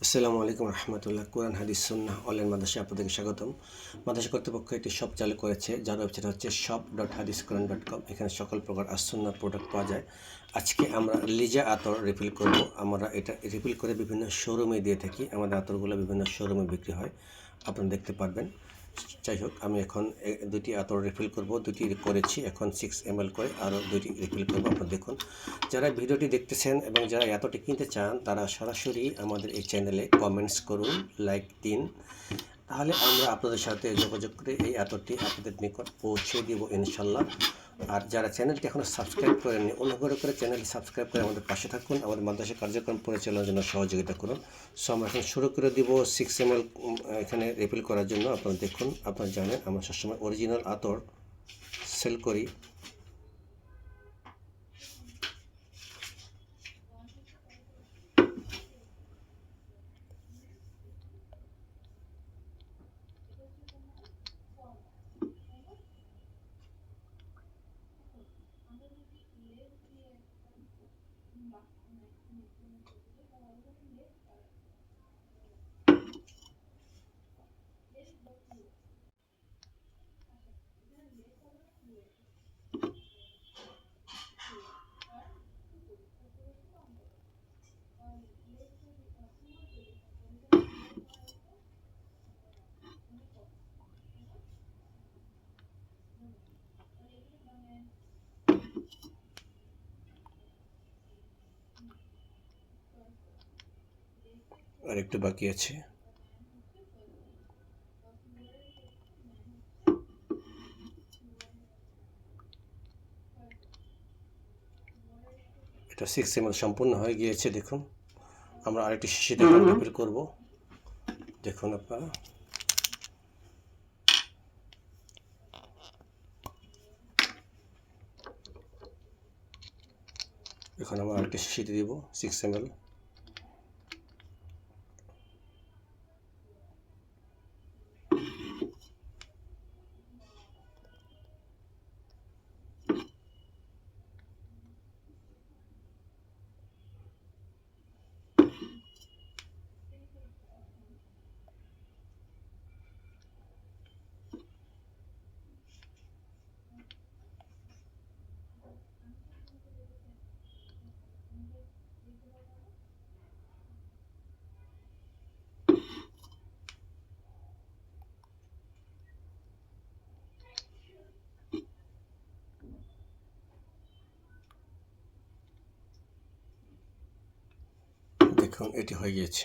আসসালামু আলাইকুম রহমতুল্লাহ। কোরআন হাদিস সুন্নাহ অনলাইন মাদ্রাসায় আপনাদেরকে স্বাগতম। মাদ্রাসা কর্তৃপক্ষ একটি শপ চালু করেছে, যার ওয়েবসাইট হচ্ছে shop.hadisquran.com। এখানে সকল প্রকার আসুন্নাহ প্রোডাক্ট পাওয়া যায়। আজকে আমরা লিজা আতর রিফিল করব। আমরা এটা রিফিল করে বিভিন্ন শোরুমে দিয়ে থাকি। আমাদের আতরগুলো বিভিন্ন শোরুমে বিক্রি হয়, আপনারা দেখতে পারবেন। যাই হোক, আমি এখন দুটি আতর রিফিল করব। দুটি করেছি, এখন 6 ml করে আরও দুটি রিফিল করব। আপনারা দেখুন, যারা ভিডিওটি দেখতেছেন এবং যারা এতটি কিনতে চান তারা সরাসরি আমাদের এই চ্যানেলে কমেন্টস করুন, লাইক দিন, তাহলে আমরা আপনাদের সাথে যোগাযোগ করে এই আতরটি আপনাদের নিকট পৌঁছে দিব ইনশাল্লাহ। আর যারা চ্যানেলটি এখনও সাবস্ক্রাইব করেননি, অনুগ্রহ করে চ্যানেলটি সাবস্ক্রাইব করে আমাদের পাশে থাকুন, আমাদের মাদ্রাসা কার্যক্রম পরিচালনার জন্য সহযোগিতা করুন। সো আমরা এখন শুরু করে দিব 6 ml এখানে রিফিল করার জন্য। আপনারা দেখুন, আপনারা জানেন আমরা সবসময় অরিজিনাল আতর সেল করি। আর একটু বাকি আছে। এটা 6 ml সম্পূর্ণ হয়ে গিয়েছে। দেখুন, আমরা আরেকটি শিশিতে রিফিল করব। দেখুন আপনারা, এখন আমরা আরেকটি শিশিতে দিব 6 ml। দেখুন, এটি হয়ে গিয়েছে।